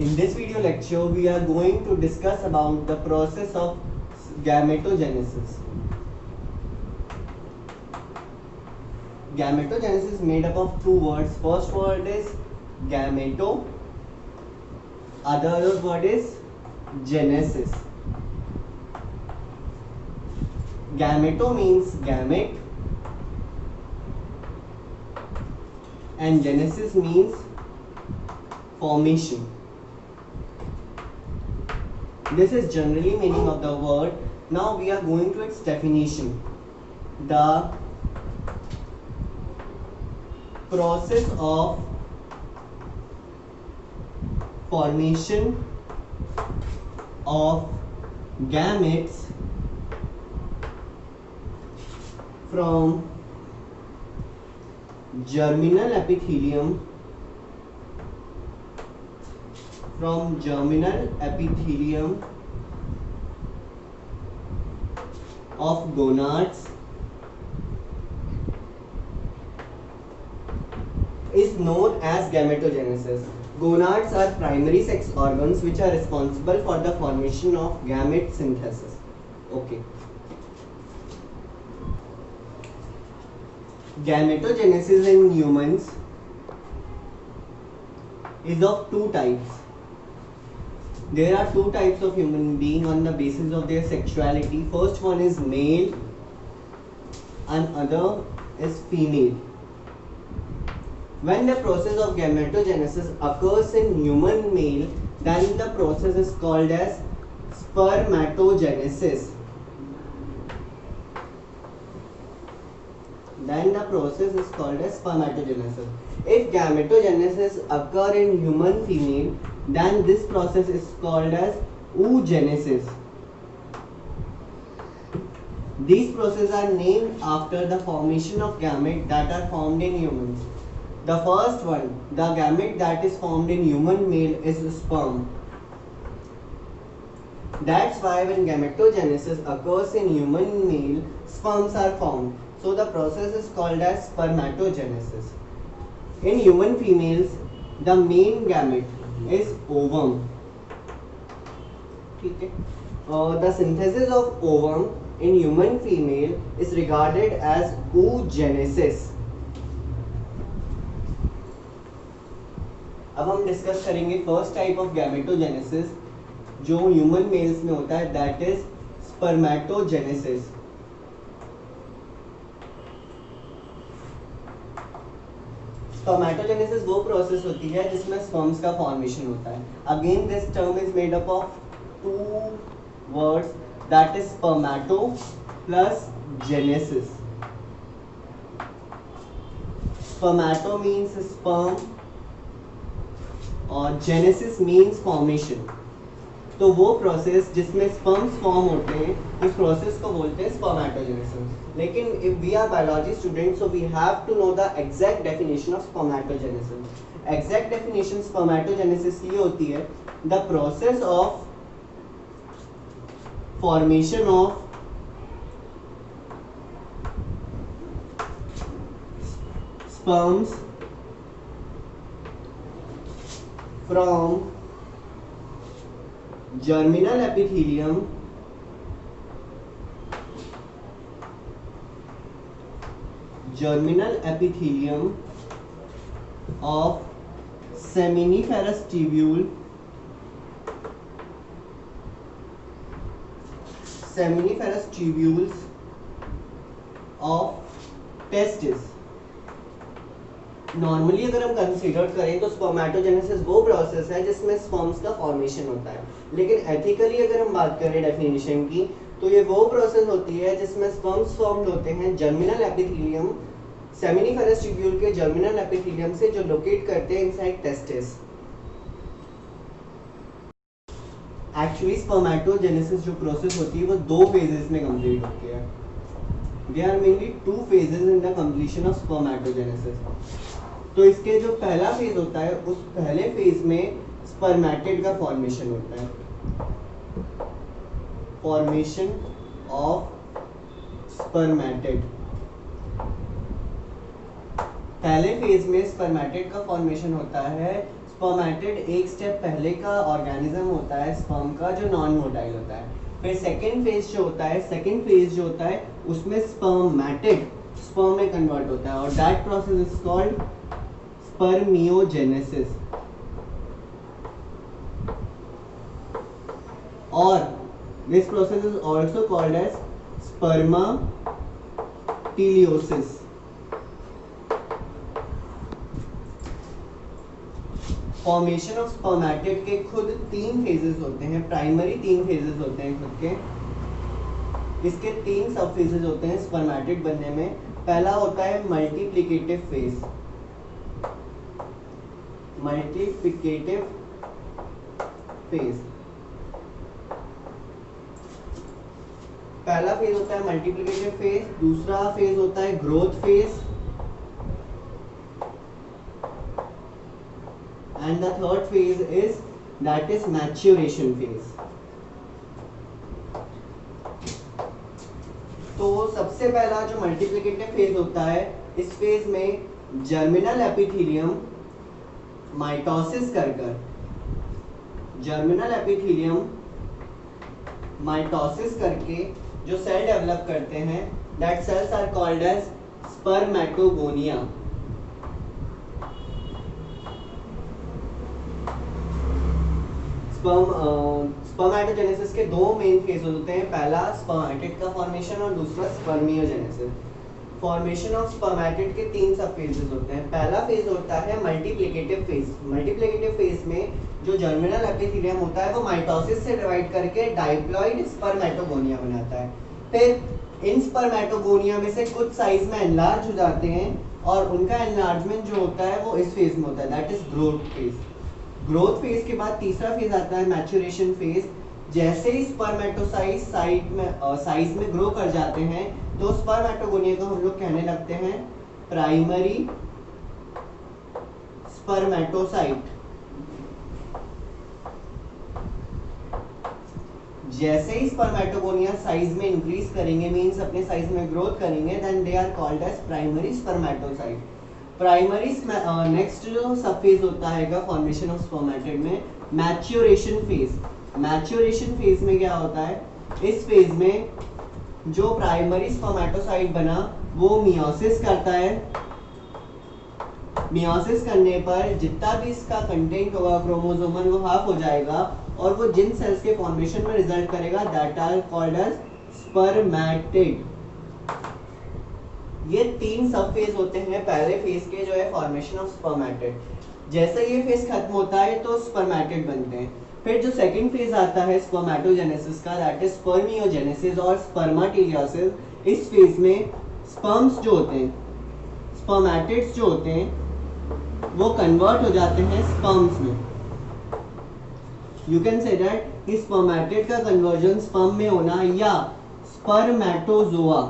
In this video lecture, we are going to discuss about the process of gametogenesis. Gametogenesis is made up of two words. First word is gameto, other word is genesis. Gameto means gamete and genesis means formation. This is generally meaning of the word. Now we are going to its definition. The process of formation of gametes from germinal epithelium of gonads is known as gametogenesis. Gonads are primary sex organs which are responsible for the formation of gamete synthesis. Okay. Gametogenesis in humans is of two types. There are two types of human being on the basis of their sexuality. First one is male and other is female. When the process of gametogenesis occurs in human male, then the process is called as spermatogenesis. If gametogenesis occur in human female, then this process is called as oogenesis. These processes are named after the formation of gamete that are formed in humans. The first one, the gamete that is formed in human male is sperm. That's why when gametogenesis occurs in human male, sperms are formed. So the process is called as spermatogenesis. In human females, the main gamete is ovum. Okay. The synthesis of ovum in human female is regarded as oogenesis. अब हम discuss करेंगे first type of gametogenesis जो human males में होता है, that is spermatogenesis. Spermatogenesis वो process होती है जिसमें स्पर्म्स का फॉर्मेशन होता है. Again this term is made up of two words, that is spermato plus genesis. Spermato means sperm और जेनेसिस मीन्स फॉर्मेशन. तो वो प्रोसेस जिसमें स्पर्म्स फॉर्म होते हैं उस प्रोसेस को बोलते हैं स्पर्मेटोजेनेसिस. लेकिन if we are biology student, so we have to know the exact definition of spermatogenesis. Exact definition spermatogenesis ये होती है, the process of formation of sperms from germinal epithelium of seminiferous tubules of testis. Normally अगर हम consider करें तो spermatogenesis वो process है जिसमें स्पर्म्स का फॉर्मेशन होता है. लेकिन एथिकली अगर हम बात करें डेफिनेशन की, तो ये वो प्रोसेस होती है जिसमें स्पर्म्स फॉर्म्ड होते हैं जर्मिनल एपिथेलियम, सेमिनिफेरस ट्यूब्यूल के जर्मिनल एपिथेलियम से जो लोकेट करते हैं इनसाइड टेस्टिस. एक्चुअली स्पर्मेटोजेनेसिस जो प्रोसेस होती है वो दो फेजेस में कंप्लीट होती है. There are mainly two phases in the completion of spermatogenesis. तो इसके जो पहला फेज होता है, उस पहले फेज में स्पर्मेटेड का फॉर्मेशन होता है. Formation of spermatid. पहले फेज में स्पर्मेटेड का फॉर्मेशन होता है स्पर्मेटिड एक स्टेप पहले का ऑर्गेनिज्म होता है स्पर्म का, जो नॉन मोटाइल होता है। फिर सेकेंड फेज जो होता है, उसमें स्पर्मेटिड स्पर्म में कन्वर्ट होता है, और that process is called spermiogenesis. और this process is also called as spermateleosis. Formation of spermatid के खुद 3 फेजेस होते हैं, प्राइमरी 3 फेजेस होते हैं खुद के। इसके 3 सब फेजेस होते हैं स्पर्मेटिड बनने में। पहला होता है मल्टीप्लिकेटिव फेज। पहला फेज होता है मल्टीप्लिकेटिव फेज। दूसरा फेज होता है growth phase, and the third phase is maturation phase. तो सबसे पहला जो मल्टीप्लिकेटिव फेज होता है, इस फेज में जर्मिनल एपिथेलियम माइटोसिस कर जर्मिनल एपिथेलियम माइटोसिस करके जो सेल डेवलप करते हैं, that cells are called as spermatogonia. Spermatogenesis के 2 मेन फेज होते हैं, पहला स्पर्मेटिड का फॉर्मेशन और दूसरा स्पर्मियोजेनेसिस। फॉर्मेशन ऑफ स्पर्मेटिड के 3 सब फेजेस होते हैं। पहला फेज होता है मल्टीप्लिकेटिव फेज। मल्टीप्लिकेटिव फेज में जो जर्मिनल एपिथेलियम होता है वो माइटोसिस से डिवाइड करके डाइप्लॉइड स्पर्मेटोगोनिया बनाता है। फिर इन स्पर्मेटोगोनिया में से कुछ साइज में एनलार्ज हो जाते हैं, और उनका एनलार्जमेंट जो होता है वो इस फेज में होता है, that is growth phase. Growth phase के बाद तीसरा फेज आता है मैच्योरेशन फेज। जैसे ही स्पर्मेटोसाइट साइज में ग्रो कर जाते हैं, तो स्पर्मेटोगोनिया को हम लोग कहने लगते हैं प्राइमरी स्पर्मेटोसाइट। जैसे ही स्पर्मेटोगोनिया साइज में इंक्रीज करेंगे, मींस अपने साइज में ग्रोथ करेंगे, then they are called as primary spermatocyte. Primary next जो सब फेज होता है फॉर्मेशन ऑफ स्पर्मेटिड में, मैच्योरेशन फेज। मैच्योरेशन फेज में क्या होता है, इस फेज में जो प्राइमरी स्पर्मेटोसाइट बना वो मियोसिस करता है। मियोसिस करने पर जितना भी इसका कंटेंट होगा क्रोमोसोमल, वो हाफ हो जाएगा, और वो जिन सेल्स के फॉर्मेशन में रिजल्ट करेगा, that are called as spermatid. ये 3 सब फेज होते हैं पहले फेज के, जो है फॉर्मेशन ऑफ स्पर्मेटिड। जैसे ये फेज खत्म होता है तो स्पर्मेटिड बनते हैं। फिर जो सेकंड फेज आता है स्पर्मेटोजेनेसिस का, दैट इज स्पर्मियोजेनेसिस और स्पर्माटीलियोसिस। इस फेज में स्पर्म्स जो होते हैं, स्पर्मेटिड्स जो होते हैं, वो कन्वर्ट हो जाते हैं स्पर्म्स में। यू कैन से दैट कि स्पर्मेटिड का कन्वर्जन स्पर्म में होना, या spermatozoa.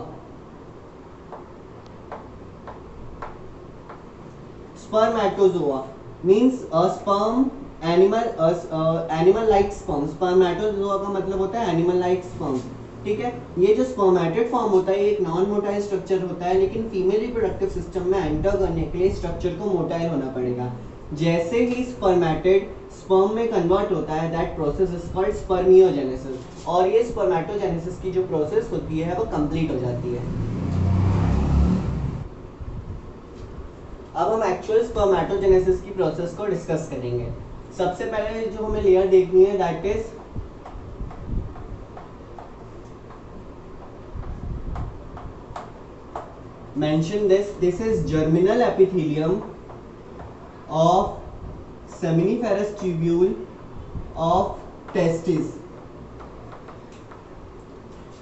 Spermatozoa means a sperm animal like sperm. Spermatozoa का मतलब होता है एनिमल लाइक स्पर्म, ठीक है। ये जो स्पर्मेटिड फॉर्म होता है, ये एक नॉन मोटाइल स्ट्रक्चर होता है, लेकिन फीमेल रिप्रोडक्टिव सिस्टम में एंटर करने के लिए स्ट्रक्चर को मोटाइल होना पड़ेगा। जैसे ही स्पर्मेटिड स्पर्म में कन्वर्ट होता है, that process is called spermiogenesis, और ये स्पर्मेटोजेनेसिस की जो प्रोसेस होती है वो कंप्लीट हो जाती है। अब हम एक्चुअल स्पर्मेटोजेनेसिस की प्रोसेस को डिस्कस करेंगे। सबसे पहले जो हमें लेयर देखनी है, that is mention this is germinal epithelium of seminiferous tubule of testis।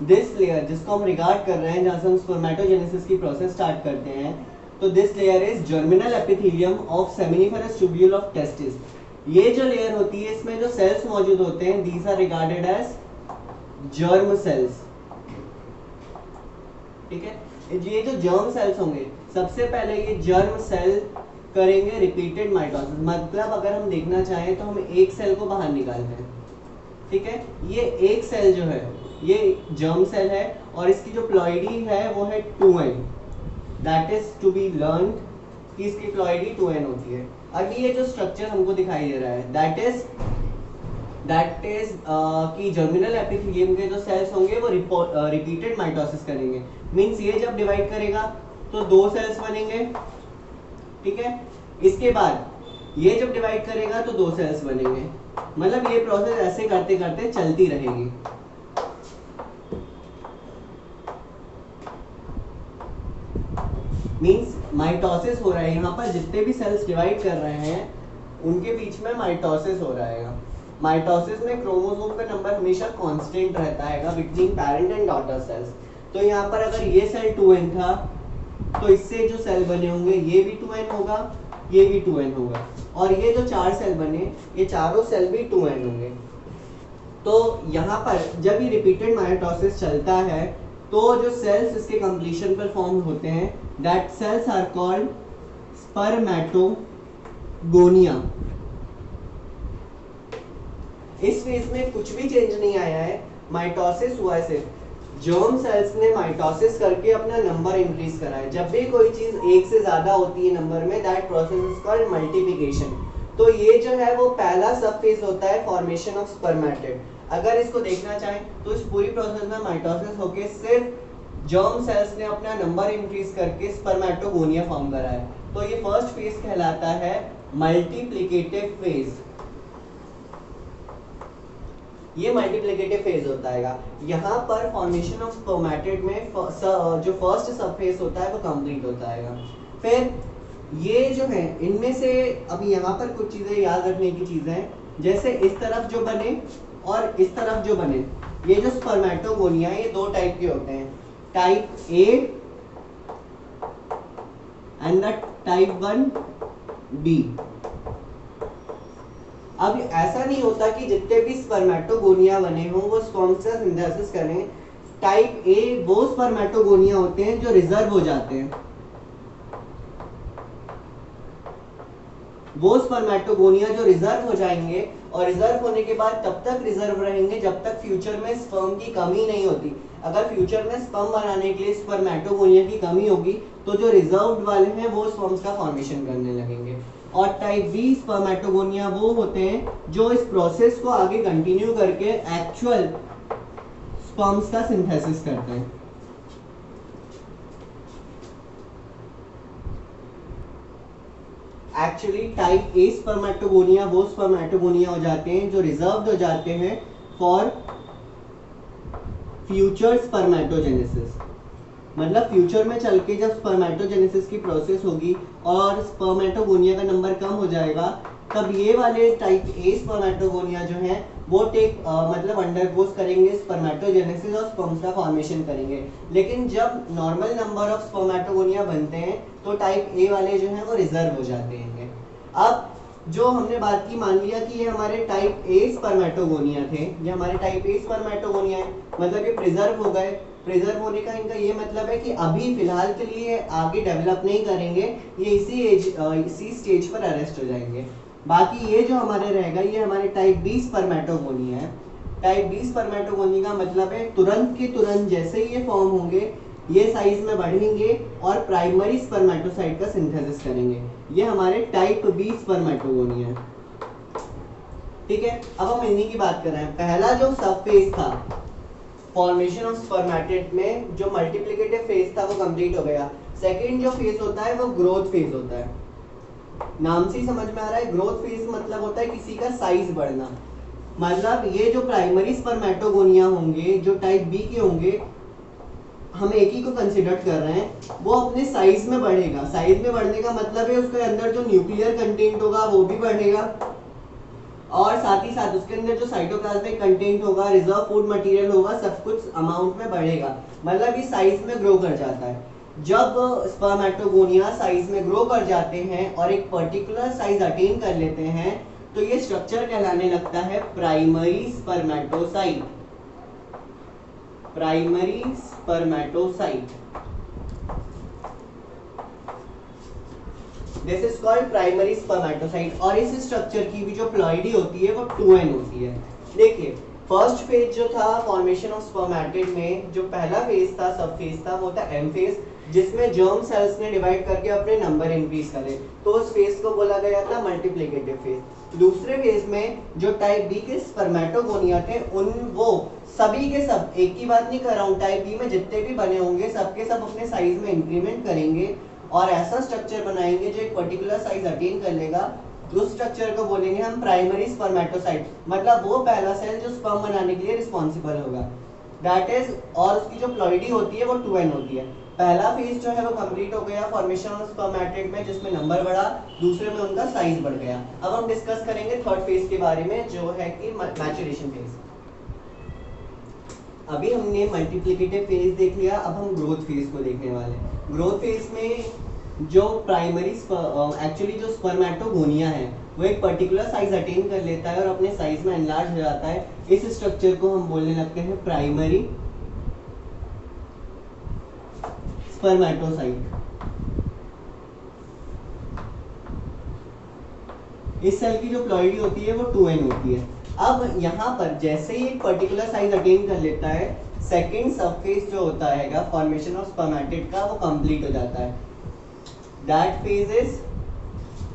This layer जिसको हम रिगार्ड कर रहे हैं, जहां से हम स्पर्मेटोजेनेसिस की प्रोसेस स्टार्ट करते हैं, तो this layer is germinal epithelium of seminiferous tubule of testis. ये जो लेयर होती है, इसमें जो सेल्स मौजूद होते हैं, these are regarded as germ cells, ठीक है। ये जो जर्म सेल्स होंगे, सबसे पहले ये जर्म सेल करेंगे रिपीटेड माइटोसिस। मतलब अगर हम देखना चाहें तो हम एक सेल को बाहर निकालते हैं, ठीक है। ये एक सेल जो है ये जर्म सेल है, और इसकी जो प्लॉइडी है वो है 2n। That is to be learn कि इसकी प्लॉइडी 2n होती है। अभी ये जो स्ट्रक्चर हमको दिखाई दे रहा है दैट इज कि जर्मिनल एपिथेलियम के जो सेल्स होंगे वो रिपीटेड माइटोसिस करेंगे। मींस ये जब डिवाइड करेगा तो 2 सेल्स बनेंगे, ठीक है। इसके बाद ये जब डिवाइड करेगा तो 2 सेल्स बनेंगे। मतलब ये प्रोसेस ऐसे करते करते चलती रहेगी। मींस माइटोसिस हो रहा है, यहाँ पर जितने भी सेल्स डिवाइड कर रहे हैं उनके बीच में माइटोसिस हो रहा है। माइटोसिस में क्रोमोसोम का नंबर हमेशा कांस्टेंट रहता है between parent and daughter cells. तो यहाँ पर अगर ये सेल 2n था तो इससे जो सेल बने होंगे ये भी 2n होगा, ये भी 2n होगा, और ये जो 4 सेल बने ये चारों सेल भी 2n होंगे। तो यहाँ पर जब ये रिपीटेड माइटोसिस चलता है तो जो सेल्स इसके कंप्लीशन पर फॉर्म होते हैं that cells are called spermatogonia. इस फेज में कुछ भी चेंज नहीं आया है, माइटोसिस हुआ है, सिर्फ जर्म सेल्स ने माइटोसिस करके अपना नंबर इंक्रीज करा है। जब भी कोई चीज एक से ज्यादा होती है नंबर में that process is called multiplication. तो ये जो है वो पहला सब फेज होता है फॉर्मेशन ऑफ स्पर्मेटिड। अगर इसको देखना चाहें तो इस पूरी प्रोसेस में माइटोसिस होके सिर्फ जर्म सेल्स ने अपना नंबर इंक्रीज करके स्पर्मेटोगोनिया फॉर्म करा है। तो ये फर्स्ट फेज कहलाता है मल्टीप्लिकेटिव फेज। ये मल्टीप्लिकेटिव फेज होता है। यहाँ पर फॉर्मेशन ऑफ स्पर्मेटिड में जो फर्स्ट सब फेज होता है वो कंप्लीट होता है। फिर ये जो है इनमें से अभी यहाँ पर कुछ चीजें याद रखने की चीजें हैं, जैसे इस तरफ जो बने और इस तरफ जो बने, ये जो स्पर्मेटोगोनिया है ये 2 टाइप के होते हैं, type A and the type 1B। अब ऐसा नहीं होता कि जितने भी स्पर्मेटोगोनिया बने हों वो स्पर्म से सिंथेसिस करें। टाइप ए वो स्पर्मेटोगोनिया होते हैं जो रिजर्व हो जाते हैं, वो स्पर्मेटोगोनिया जो रिजर्व हो जाएंगे, और रिजर्व होने के बाद तब तक रिजर्व रहेंगे जब तक फ्यूचर में स्पर्म की कमी नहीं होती। अगर फ्यूचर में स्पर्म बनाने के लिए स्पर्मेटोगोनिया की कमी होगी तो जो रिजर्व्ड वाले हैं वो स्पर्म्स का फॉर्मेशन करने लगेंगे। और टाइप बी स्पर्मेटोगोनिया वो होते हैं जो इस प्रोसेस को आगे कंटिन्यू करके एक्चुअल स्पर्म्स का सिंथेसिस करते हैं। एक्चुअली टाइप ए स्पर्मेटोगोनिया वो स्पर्मेटोगोनिया हो जाते हैं जो रिजर्व्ड हो जाते हैं फॉर फ्यूचर स्पर्मेटोजेनेसिस। मतलब फ्यूचर में चल के जब स्पर्मेटोजेनेसिस की प्रोसेस होगी और स्पर्मेटोगोनिया का नंबर कम हो जाएगा तब ये वाले टाइप ए स्पर्मेटोगोनिया जो हैं वो मतलब अंडरगोस करेंगे स्पर्मेटोजेनेसिस और स्पर्म्स का फॉर्मेशन करेंगे। लेकिन जब नॉर्मल नंबर ऑफ स्पर्मेटोगोनिया बनते हैं तो टाइप ए वाले जो हैं वो रिजर्व हो जाते हैं। अब जो हमने बात की, मान लिया कि ये हमारे टाइप ए स्पर्मेटोगोनिया थे, ये हमारे टाइप ए स्पर्मेटोगोनिया है, मतलब ये प्रिजर्व हो गए। प्रिजर्व होने का इनका ये मतलब है कि अभी फिलहाल के लिए आगे डेवलप नहीं करेंगे, ये इसी स्टेज पर अरेस्ट हो जाएंगे। बाकी ये जो हमारे रहेगा ये हमारे टाइप बी स्पर्मेटोगोनिया है। टाइप बी स्पर्मेटोगोनिया का मतलब है तुरंत के तुरंत जैसे ही ये फॉर्म होंगे ये साइज में बढ़ेंगे और प्राइमरी स्पर्मेटोसाइट का सिंथेसिस करेंगे। ये हमारे टाइप बी स्पर्मेटोगोनिया है, ठीक है। अब हम इन्हीं की बात कर रहे हैं। पहला जो सब फेज था फॉर्मेशन ऑफ स्पर्मेटिड में, जो मल्टीप्लिकेटिव फेज था वो कंप्लीट हो गया। सेकंड जो फेज होता है वो ग्रोथ फेज होता है। नाम से ही समझ में आ रहा है, ग्रोथ फेज मतलब होता है किसी का साइज बढ़ना। मतलब ये जो प्राइमरी स्पर्मेटोगोनिया होंगे जो टाइप बी के होंगे, हम एक ही को कंसिडर कर रहे हैं, वो अपने साइज में बढ़ेगा। साइज में बढ़ने का मतलब है उसके अंदर जो न्यूक्लियर कंटेंट होगा वो भी बढ़ेगा, और साथ ही साथ उसके अंदर जो साइटोप्लाज्मिक कंटेंट होगा, रिजर्व फूड मटेरियल होगा, सब कुछ अमाउंट में बढ़ेगा। मतलब ये साइज में ग्रो कर जाता है। जब स्पर्मेटोगोनिया साइज में ग्रो कर जाते हैं और एक पर्टिकुलर साइज अटेन कर लेते हैं तो ये स्ट्रक्चर कहलाने लगता है primary spermatocyte. Primary spermatocyte, this is called primary spermatocyte. और इस स्ट्रक्चर की भी जो प्लॉइडी होती है वो 2n होती है। देखिए फर्स्ट फेज जो था फॉर्मेशन ऑफ स्पर्मेटिड में, जो पहला फेज था सब फेज था वो था एम फेज, जिसमें जर्म सेल्स ने डिवाइड करके अपने नंबर इंक्रीज करे, तो उस फेज को बोला गया था मल्टीप्लिकेटिव फेज। दूसरे फेज में जो टाइप बी के स्पर्मेटोगोनिया थे उन वो सभी के सब, एक ही बात नहीं कर रहा हूँ, टाइप बी में जितने भी बने होंगे सबके सब अपने साइज में इंक्रीमेंट करेंगे और ऐसा स्ट्रक्चर बनाएंगे जो एक पर्टिकुलर साइज अटेन कर लेगा। उस स्ट्रक्चर को बोलेंगे हम प्राइमरी स्पर्मेटोसाइट, मतलब वो पहला सेल जो स्पर्म बनाने के लिए रिस्पॉन्सिबल होगा, दैट इज, और उसकी जो प्लॉइडी होती है वो 2n होती है। पहला फेज जो है वो कंप्लीट हो गया फॉर्मेशन ऑफ स्पर्मेटिड में, जिसमें नंबर बढ़ा, दूसरे में उनका साइज बढ़ गया। अब हम डिस्कस करेंगे थर्ड फेज के बारे में जो है कि मैच्योरेशन फेज। अभी हमने मल्टीप्लिकेटिव फेज देख लिया, अब हम ग्रोथ फेज को देखने वाले हैं। ग्रोथ फेज में जो प्राइमरी एक्चुअली जो स्पर्मेटोगोनिया है वो एक पर्टिकुलर साइज अटेन कर लेता है और अपने साइज में एनलार्ज हो जाता है। इस स्ट्रक्चर को हम बोलने लगते हैं प्राइमरी स्पर्मेटोसाइट। इस सेल की जो प्लॉइडी होती है वो 2n होती है। अब यहाँ पर जैसे ही एक पर्टिकुलर साइज अटेन कर लेता है, सेकेंड सबफेज जो होता है फॉर्मेशन ऑफ स्पर्मेटिड का, वो कंप्लीट हो जाता है। That phase is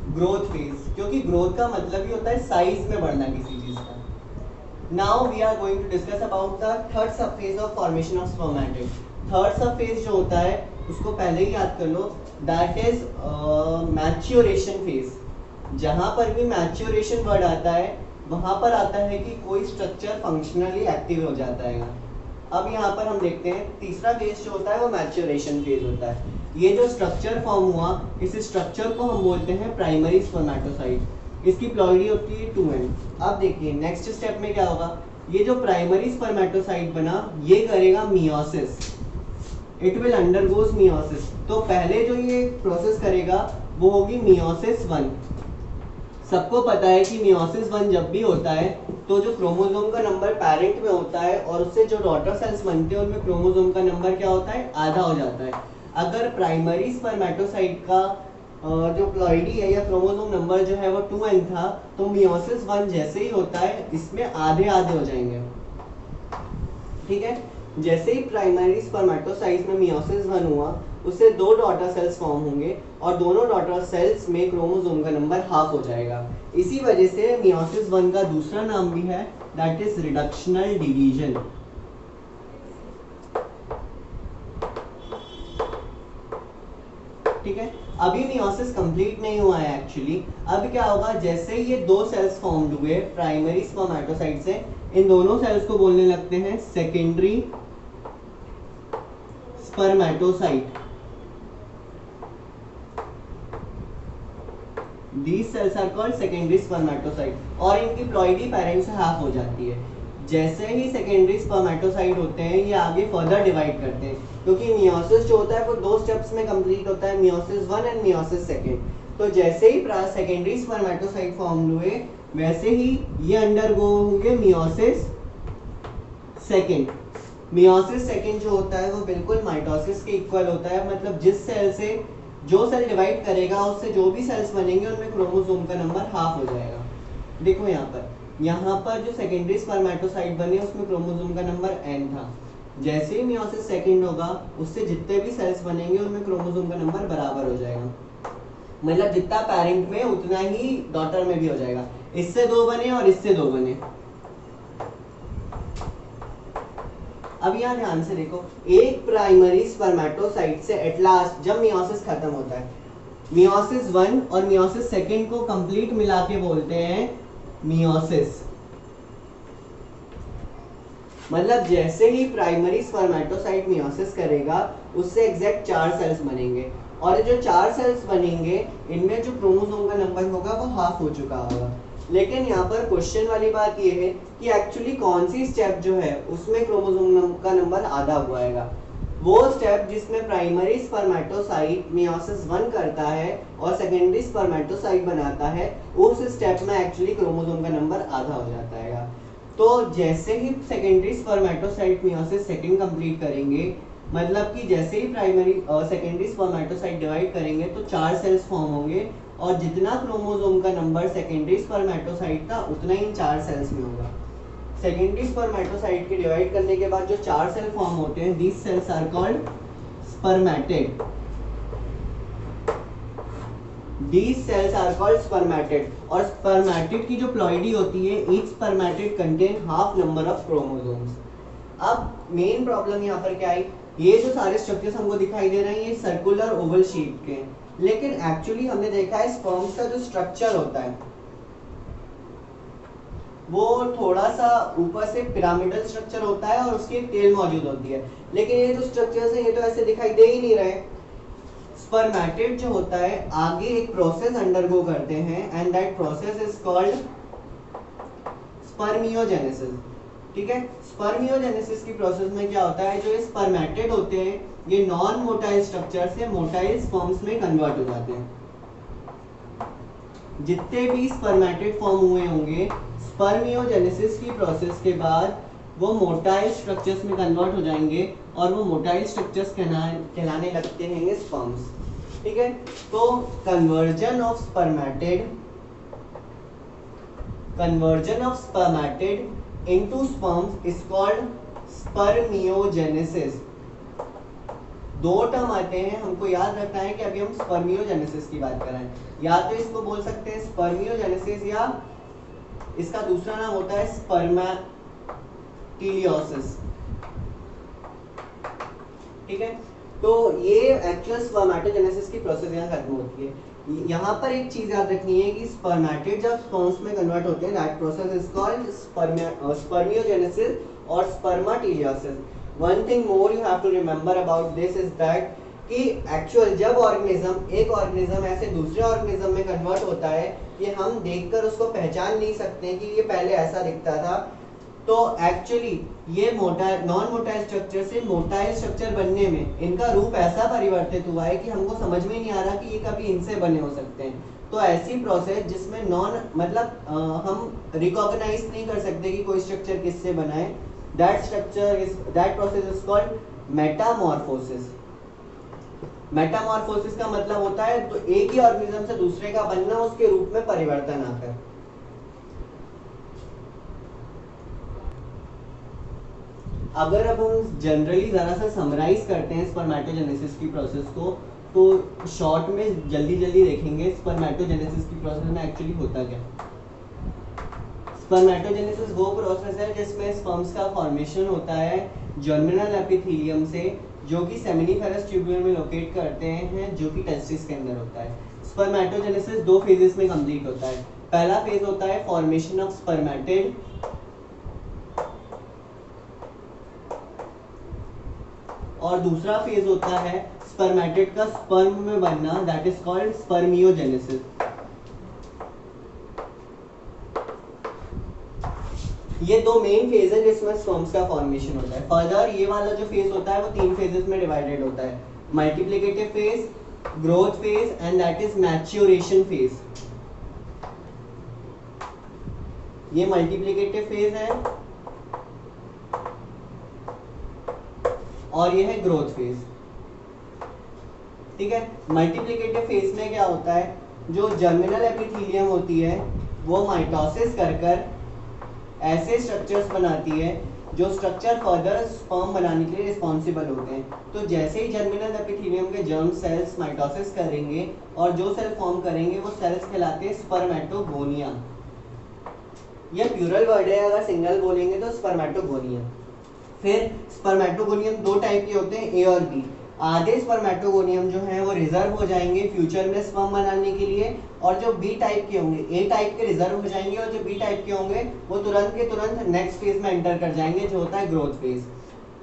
growth phase, क्योंकि ग्रोथ का मतलब ही होता है साइज में बढ़ना किसी चीज का। Now we are going to discuss about the third sub phase of formation of spermatid. Third sub phase जो होता है उसको पहले ही याद कर लो, दैट इज मैच्योरेशन फेज। जहां पर भी मैच्योरेशन वर्ड आता है वहां पर आता है कि कोई स्ट्रक्चर फंक्शनली एक्टिव हो जाता है। अब यहाँ पर हम देखते हैं तीसरा फेज जो होता है वो मैच्योरेशन फेज होता है। ये जो स्ट्रक्चर फॉर्म हुआ, इस स्ट्रक्चर को हम बोलते हैं प्राइमरी स्पर्मेटोसाइट। इसकी प्लॉइडी होती है 2n। अब देखिए नेक्स्ट स्टेप में क्या होगा, ये जो प्राइमरी स्पर्मेटोसाइट बना ये करेगा meiosis, it will undergoes meiosis. तो पहले जो ये प्रोसेस करेगा वो होगी मियोसिस 1। सबको पता है कि मियोसिस 1 जब भी होता है तो जो क्रोमोसोम का नंबर पेरेंट में होता है और उससे जो डॉटर सेल्स बनते हैं उनमें क्रोमोसोम का नंबर क्या होता है, आधा हो जाता है। अगर प्राइमरी स्पर्मेटोसाइट का जो प्लॉइडी है या क्रोमोसोम नंबर जो है वो 2n था, तो मियोसिस 1 जैसे ही होता है इसमें आधे आधे हो जाएंगे। ठीक है, जैसे ही प्राइमरी स्पर्मेटोसाइट में मियोसिस 1 हुआ उससे 2 डॉटर सेल्स फॉर्म होंगे और दोनों डॉटर सेल्स में क्रोमोसोम का नंबर हाफ हो जाएगा। इसी वजह से मियोसिस 1 का दूसरा नाम भी है, दैट इज रिडक्शनल डिवीजन। ठीक है, अभी मियोसिस कंप्लीट नहीं हुआ है एक्चुअली। अब क्या होगा, जैसे ही ये 2 सेल्स फॉर्म हुए प्राइमरी स्पर्मेटोसाइट से, इन दोनों सेल्स को बोलने लगते हैं secondary spermatocyte. These cells are called secondary spermatocyte और इनकी प्लॉइडी पेरेंट से हाफ हो जाती है। जैसे ही सेकेंडरी स्पर्मेटोसाइट होते हैं ये आगे फर्दर डिवाइड करते हैं, क्योंकि मियोसिस जो होता है वो 2 स्टेप्स में कंप्लीट होता है, मियोसिस 1 एंड मियोसिस 2। तो जैसे ही सेकेंडरी स्पर्मेटोसाइट फॉर्म हुए वैसे ही ये अंडरगो होंगे मियोसिस 2। मियोसिस 2 जो होता है वो बिल्कुल माइटोसिस के इक्वल होता है, मतलब जिस सेल से जो सेल डिवाइड करेगा उससे जो भी सेल्स बनेंगे उनमें क्रोमोसोम का नंबर हाफ हो जाएगा। देखो यहाँ पर जो सेकेंडरी स्पर्मेटोसाइट बने उसमें क्रोमोसोम का नंबर n था। जैसे ही मियोसिस 2 होगा उससे जितने भी सेल्स बनेंगे उनमें क्रोमोसोम का नंबर बराबर हो जाएगा, मतलब जितना पेरेंट में उतना ही डॉटर में भी हो जाएगा। इससे 2 बने और इससे 2 बने। अब यहाँ ध्यान से देखो, एक प्राइमरी स्पर्मेटोसाइट से एट लास्ट जब मियोसिस खत्म होता है, मियोसिस 1 और मियोसिस 2 को कंप्लीट मिला के बोलते हैं मियोसिस। मतलब जैसे ही प्राइमरी स्पर्मेटोसाइट मियोसिस करेगा उससे एग्जैक्ट 4 सेल्स बनेंगे और जो 4 सेल्स बनेंगे इनमें जो क्रोमोसोम का नंबर होगा वो हाफ हो चुका होगा। लेकिन यहाँ पर क्वेश्चन वाली बात ये है कि एक्चुअली कौन सी स्टेप जो है उसमें क्रोमोसोम का नंबर आधा हुआ आएगा। वो स्टेप जिसमें प्राइमरी स्पर्मेटोसाइट मियोसिस 1 करता है और सेकेंडरी स्पर्मेटोसाइट बनाता है, उस स्टेप में एक्चुअली क्रोमोसोम का नंबर आधा हो जाता है। तो जैसे ही सेकेंडरी स्पर्मेटोसाइट मियोसिस 2 कंप्लीट करेंगे, मतलब कि जैसे ही प्राइमरी सेकेंडरी स्पर्मेटोसाइट डिवाइड करेंगे तो 4 सेल्स फॉर्म होंगे और जितना क्रोमोसोम का नंबर सेकेंडरी स्पर्मेटोसाइट था उतना ही 4 सेल्स में होगा। सेकेंडरी स्पर्मेटोसाइट के डिवाइड करने के बाद जो 4 सेल फॉर्म होते हैं, these cells are called spermatid. These cells are called spermatid. और spermatid की जो प्लॉइडी होती है, each spermatid contain half number of chromosomes. अब मेन प्रॉब्लम यहाँ पर क्या आई, ये जो सारे स्ट्रक्चर्स हमको दिखाई दे रहे हैं ये सर्कुलर ओवल शेप के हैं, लेकिन एक्चुअली हमने देखा है स्पर्म्स का जो स्ट्रक्चर होता है वो थोड़ा सा ऊपर से पिरामिडल स्ट्रक्चर होता है और उसकी एक टेल मौजूद होती है, लेकिन ये जो स्ट्रक्चर्स हैं ये तो ऐसे दिखाई दे ही नहीं रहे। स्पर्मेटिड जो होता है आगे एक प्रोसेस अंडरगो करते हैं and that process is called spermiogenesis. ठीक है, स्पर्मियोजेनेसिस की प्रोसेस में क्या होता है, जो ये स्पर्मेटिड होते हैं ये नॉन मोटाइल स्ट्रक्चर से मोटाइल स्पर्म्स में कन्वर्ट हो जाते हैं। जितने भी स्पर्मेटिड फॉर्म हुए होंगे स्पर्मियोजेनेसिस की प्रोसेस के बाद वो मोटाइल स्ट्रक्चर्स में कन्वर्ट हो जाएंगे और वो मोटाइल स्ट्रक्चर्स कहलाने लगते हैं स्पर्म्स। ठीक है, तो conversion of spermatid into sperms is called spermiogenesis. दो टर्म आते हैं, हमको याद रखना है कि अभी हम स्पर्मियोजेनेसिस की बात कर रहे हैं। या तो इसको बोल सकते हैं स्पर्मियोजेनेसिस या इसका दूसरा नाम होता है स्पर्मेटिलियोसिस। ठीक है, तो ये एक्चुअल स्पर्मेटोजेनेसिस की प्रोसेस यहाँ खत्म होती है। यहाँ पर एक चीज याद रखनी है कि स्पर्मेटिड जब स्पर्म्स में कन्वर्ट होते हैं that process is called spermiogenesis और spermateleosis. One thing more you have to remember about this is that कि एक्चुअल जब एक ऑर्गेनिज्म ऐसे दूसरे ऑर्गेनिज्म में कन्वर्ट होता है कि हम देखकर उसको पहचान नहीं सकते कि ये पहले ऐसा दिखता था, तो एक्चुअली ये नॉन मोटाइल स्ट्रक्चर से मोटाइल स्ट्रक्चर बनने में इनका रूप ऐसा परिवर्तित हुआ है कि हमको समझ में नहीं आ रहा कि ये कभी इनसे बने हो सकते हैं। तो ऐसी प्रोसेस जिसमें हम रिकॉग्नाइज नहीं कर सकते कि कोई स्ट्रक्चर किससे बना है, that process is called Metamorphosis. Metamorphosis का मतलब होता है तो एक ही ऑर्गेनिज्म से दूसरे का बनना, उसके रूप में परिवर्तन आकर। अगर अब हम जनरली जरा सा समराइज करते हैं स्पर्मेटोजेनेसिस की प्रोसेस को, तो शॉर्ट में जल्दी देखेंगे स्पर्मेटोजेनेसिस की प्रोसेस में एक्चुअली होता क्या। स्पर्मेटोजेनेसिस वो प्रोसेस है जिसमें स्पर्म्स का फॉर्मेशन होता है जर्मिनल एपिथेलियम से, जो कि सेमिनिफेरस ट्यूब्यूल में लोकेट करते हैं, जो कि टेस्टिस के अंदर होता है। स्पर्मेटोजेनेसिस दो फेजेस में कंप्लीट होता है। पहला फेज होता है फॉर्मेशन ऑफ स्पर्मेटिड, और दूसरा फेज होता है स्पर्मेटिड का स्पर्म में बनना, दैट इज कॉल्ड स्पर्मियोजेनेसिस। ये दो मेन फेज है जिसमें स्पर्म्स का फॉर्मेशन होता है। फर्दर ये वाला जो फेज होता है वो तीन फेजेस में डिवाइडेड होता है, multiplicative phase, growth phase and that is maturation phase. ये मल्टीप्लिकेटिव फेज है और ये है ग्रोथ फेज। ठीक है, मल्टीप्लिकेटिव फेज में क्या होता है, जो जर्मिनल एपिथेलियम होती है वो माइटोसिस कर ऐसे स्ट्रक्चर्स बनाती है जो स्ट्रक्चर फर्दर स्पर्म बनाने के लिए रिस्पॉन्सिबल होते हैं। तो जैसे ही जर्मिनल एपिथेलियम के जर्म सेल्स माइटोसिस करेंगे और जो सेल फॉर्म करेंगे वो सेल्स कहलाते हैं स्पर्मेटोगोनिया। ये प्लूरल वर्ड है, अगर सिंगल बोलेंगे तो स्पर्मेटोगोनिया। फिर स्पर्मेटोगोनियम दो टाइप के होते हैं, ए और बी। आधे स्पर्मेटोगोनियम जो है वो रिजर्व हो जाएंगे फ्यूचर में स्पर्म बनाने के लिए, और जो बी टाइप के होंगे, ए टाइप के रिजर्व हो जाएंगे और जो बी टाइप के होंगे वो तुरंत के तुरंत नेक्स्ट फेज में एंटर कर जाएंगे, जो होता है ग्रोथ फेज।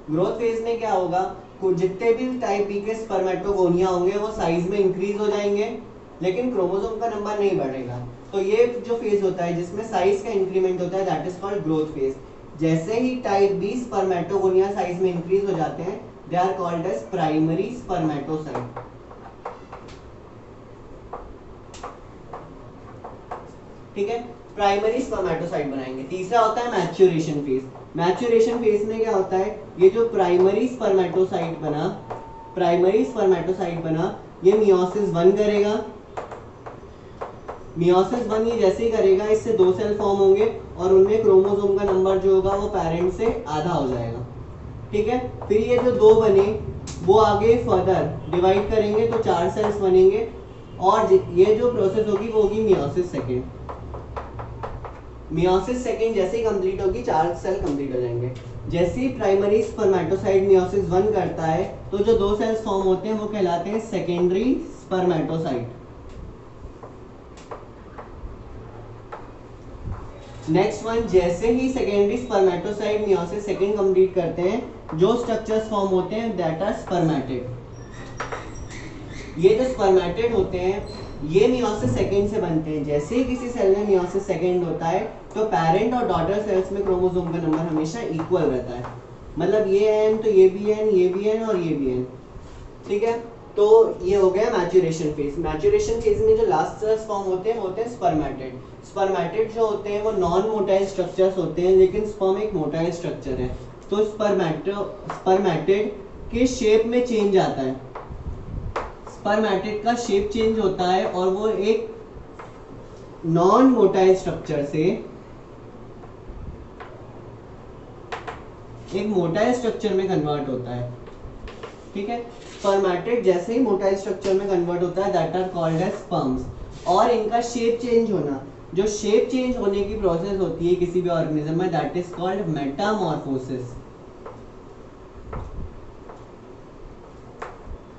ग्रोथ फेज में क्या होगा, जितने भी टाइप बी के स्पर्मेटोगोनिया होंगे वो साइज में इंक्रीज हो जाएंगे, लेकिन क्रोमोसोम का नंबर नहीं बढ़ेगा। तो ये जो फेज होता है जिसमें साइज का इंक्रीमेंट होता है that is called growth phase. जैसे ही टाइप बी स्पर्मेटोगोनिया साइज में इंक्रीज हो जाते हैं, they are called as primary spermatocyte. ठीक है, प्राइमरी स्पर्मेटोसाइट बनाएंगे। तीसरा होता है मैच्योरेशन फेज। मैच्योरेशन फेज में क्या होता है, ये जो प्राइमरी स्पर्मेटोसाइट बना ये मियोसिस 1 करेगा। मियोसिस 1 ये जैसे ही करेगा, इससे दो सेल फॉर्म होंगे और उनमें क्रोमोसोम का नंबर जो होगा वो पेरेंट से आधा हो जाएगा। ठीक है, फिर ये जो दो बने वो आगे फर्दर डिवाइड करेंगे तो 4 सेल्स बनेंगे, और ये जो प्रोसेस होगी वो होगी मियोसिस सेकेंड। मियोसिस सेकेंड जैसे ही कंप्लीट होगी 4 सेल कंप्लीट हो जाएंगे। जैसे ही प्राइमरी स्पर्मेटोसाइट मियोसिस 1 करता है तो जो 2 सेल्स फॉर्म होते हैं वो कहलाते हैं सेकेंडरी स्पर्मेटोसाइट। नेक्स्ट वन, जैसे ही secondary spermatocyte meiosis second complete करते हैं जो स्ट्रक्चर्स फॉर्म होते हैं दैट आर स्पर्मेटिड। ये जो स्पर्मेटिड होते हैं ये मियोसिस सेकेंड से बनते हैं। जैसे ही किसी सेल में मियोसिस सेकेंड होता है तो पेरेंट और डॉटर सेल्स में क्रोमोसोम का नंबर हमेशा इक्वल रहता है, मतलब ये एन तो ये भी एन, ये भी एन और ये भी एन, ठीक है। तो ये हो गया मैच्योरेशन फेज। मैच्योरेशन फेज में जो लास्ट सेल्स फॉर्म होते हैं स्पर्मेटिड। स्पर्मेटिड जो होते हैं वो नॉन मोटाइल स्ट्रक्चर्स होते हैं, लेकिन स्पर्म एक मोटाइल स्ट्रक्चर है। तो स्पर्मेटिड के शेप में चेंज आता है, स्पर्मेटिड का शेप चेंज होता है और वो एक नॉन मोटाइल स्ट्रक्चर से एक मोटाइल स्ट्रक्चर में कन्वर्ट होता है, ठीक है। स्पर्मेटिड जैसे ही मोटाइल स्ट्रक्चर में कन्वर्ट होता है that are called as sperms. और इनका शेप चेंज होना, जो शेप चेंज होने की प्रोसेस होती है किसी भी ऑर्गेनिज्म में दैट इज कॉल्ड मेटामॉर्फोसिस,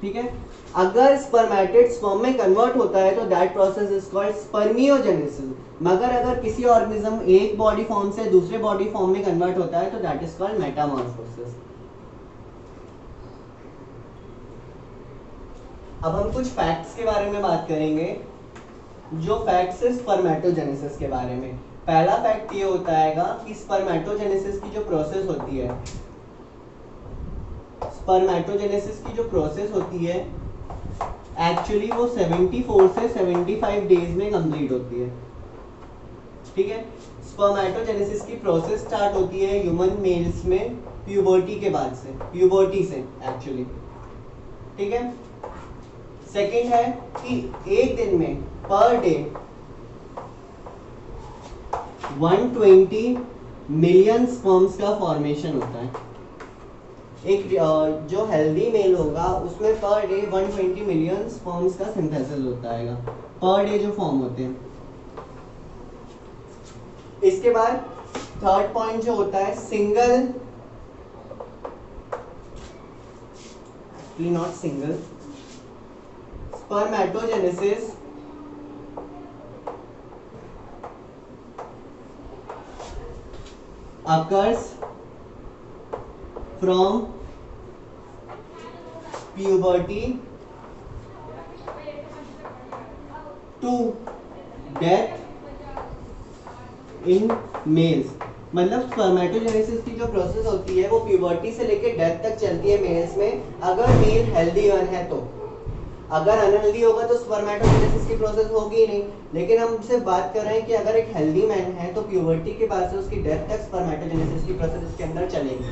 ठीक है। अगर स्पर्मेटिड स्पर्म में कन्वर्ट होता है तो that process is called spermiogenesis. मगर अगर किसी ऑर्गेनिज्म एक बॉडी फॉर्म से दूसरे बॉडी फॉर्म में कन्वर्ट होता है तो दैट इज कॉल्ड मेटामॉर्फोसिस। अब हम कुछ फैक्ट्स के बारे में बात करेंगे, जो फैक्ट्स है स्पर्मेटोजेनेसिस के बारे में। पहला फैक्ट ये होता है कि स्पर्मेटोजेनेसिस की जो प्रोसेस होती है, स्पर्मेटोजेनेसिस की जो प्रोसेस होती है एक्चुअली वो 74 से 75 डेज में कंप्लीट होती है, ठीक है। स्पर्मेटोजेनेसिस की प्रोसेस स्टार्ट होती है ह्यूमन मेल्स में प्यूबर्टी के बाद से, प्यूबर्टी से एक्चुअली, ठीक है। सेकंड है कि एक दिन में पर डे 120 मिलियन स्पर्म्स का फॉर्मेशन होता है। एक जो हेल्दी मेल होगा उसमें पर डे 120 मिलियन स्पर्म्स का सिंथेसिस होता है पर डे जो फॉर्म होते हैं। इसके बाद थर्ड पॉइंट जो होता है single, not single, spermatogenesis occurs from puberty to death in males। मतलब स्पर्मेटोजेनेसिस की जो प्रोसेस होती है वो प्यूबर्टी से लेकर डेथ तक चलती है मेल्स में, अगर मेल हेल्दी वन है तो। अगर अनहेल्दी होगा तो स्पर्मेटोजेनेसिस की प्रोसेस होगी ही नहीं। लेकिन हम सिर्फ बात कर रहे हैं कि अगर एक हेल्दी मैन है तो प्यूबर्टी के बाद से उसकी डेथ तक स्पर्मेटोजेनेसिस की प्रोसेस इसके अंदर चलेगी।